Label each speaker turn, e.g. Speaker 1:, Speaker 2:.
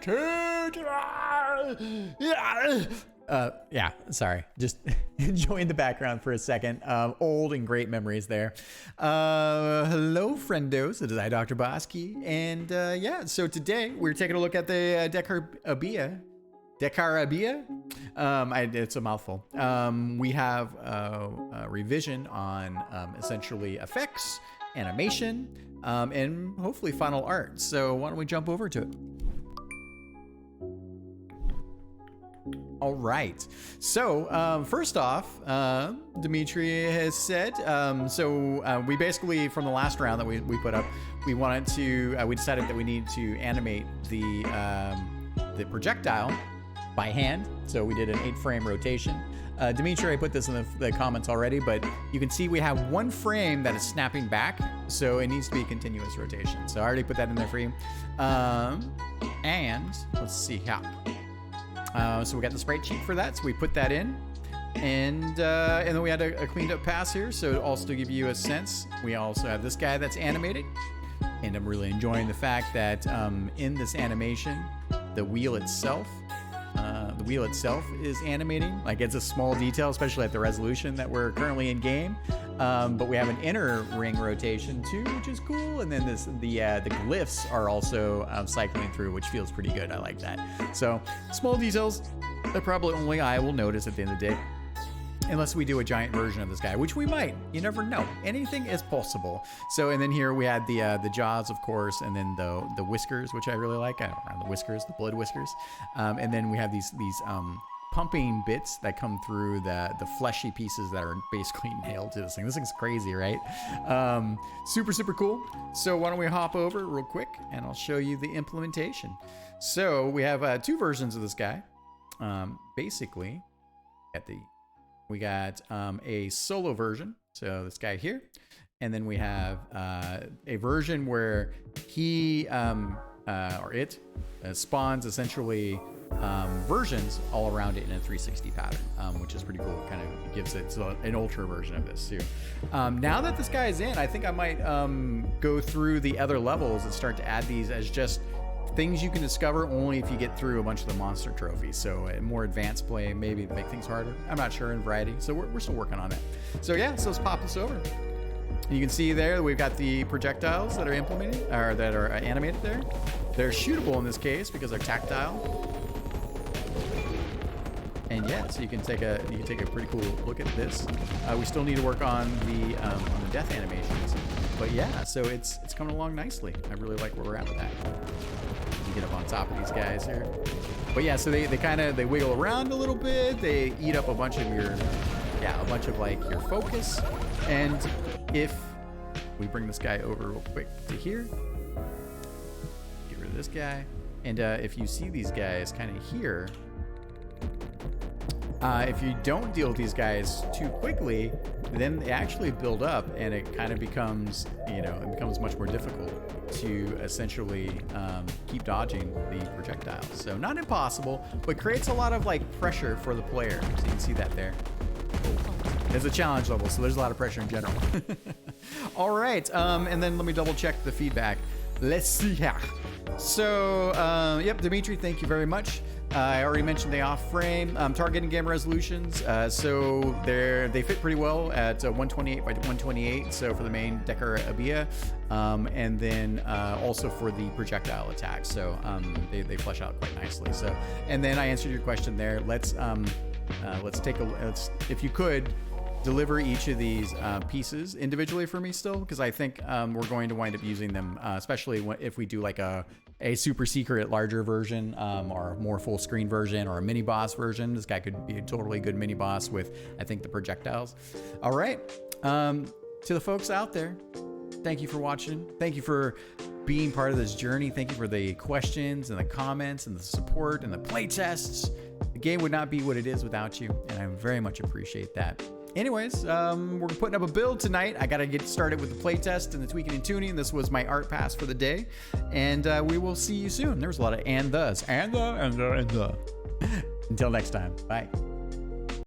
Speaker 1: Tormented. Yeah, sorry. Just enjoying the background for a second. Old and great memories there. Hello, friendos. It is I, DrBossKey. And yeah, so today we're taking a look at the Decarabia. It's a mouthful. We have a revision on essentially effects, animation, and hopefully final art. So why don't we jump over to it? All right. So first off, Dimitri has said, we basically, from the last round that we put up, we wanted to, we decided that we needed to animate the projectile by hand. So we did an 8-frame rotation. Dimitri, I put this in the comments already, but you can see we have one frame that is snapping back, so it needs to be a continuous rotation. So I already put that in there for you. And let's see how. So we got the sprite sheet for that, so we put that in. And then we had a cleaned up pass here, so also to give you a sense, we also have this guy that's animated. And I'm really enjoying the fact that in this animation, the wheel itself is animating. Like, it's a small detail, especially at the resolution that we're currently in game. But we have an inner ring rotation too, which is cool. And then the glyphs are also cycling through, which feels pretty good. I like that. So small details that probably only I will notice at the end of the day. Unless we do a giant version of this guy, which we might. You never know. Anything is possible. So, and then here we had the jaws, of course, and then the whiskers, which I really like. I don't know, the whiskers, the blood whiskers. And then we have these pumping bits that come through the fleshy pieces that are basically nailed to this thing. This thing's crazy, right? Super, super cool. So why don't we hop over real quick and I'll show you the implementation. So we have 2 versions of this guy. Basically, we got a solo version, so this guy here, and then we have a version where he or it spawns essentially versions all around it in a 360 pattern, which is pretty cool. It kind of gives it an ultra version of this too. Now that this guy is in, I think I might go through the other levels and start to add these as just things you can discover only if you get through a bunch of the monster trophies. So more advanced play, maybe make things harder. I'm not sure in variety. So we're still working on that. So yeah, so let's pop this over. You can see there that we've got the projectiles that are implemented, or that are animated there. They're shootable in this case because they're tactile. And yeah, so you can take a pretty cool look at this. We still need to work on the death animations, but yeah, so it's coming along nicely. I really like where we're at with that. You get up on top of these guys here, but yeah, so they wiggle around a little bit. They eat up a bunch of your your focus. And if we bring this guy over real quick to here, get rid of this guy, and if you see these guys kind of here. If you don't deal with these guys too quickly, then they actually build up, and it kind of becomes, it becomes much more difficult to essentially keep dodging the projectiles. So not impossible, but creates a lot of pressure for the player. So you can see that there. It's a challenge level, so there's a lot of pressure in general. All right, and then let me double check the feedback. Let's see here. So, yep, Dimitri, thank you very much. I already mentioned the off-frame target and gamma resolutions, so they fit pretty well at 128 by 128. So for the main Decarabia, and then also for the projectile attacks. So they flesh out quite nicely. So, and then I answered your question there. Let's if you could deliver each of these pieces individually for me still, because I think we're going to wind up using them, especially if we do a super secret larger version, or a more full screen version, or a mini boss version. This guy could be a totally good mini boss with, I think, the projectiles. All right, to the folks out there, thank you for watching. Thank you for being part of this journey. Thank you for the questions and the comments and the support and the play tests. The game would not be what it is without you, and I very much appreciate that. Anyways, we're putting up a build tonight. I gotta get started with the playtest and the tweaking and tuning. This was my art pass for the day, and we will see you soon. There's a lot of and the. Until next time, bye.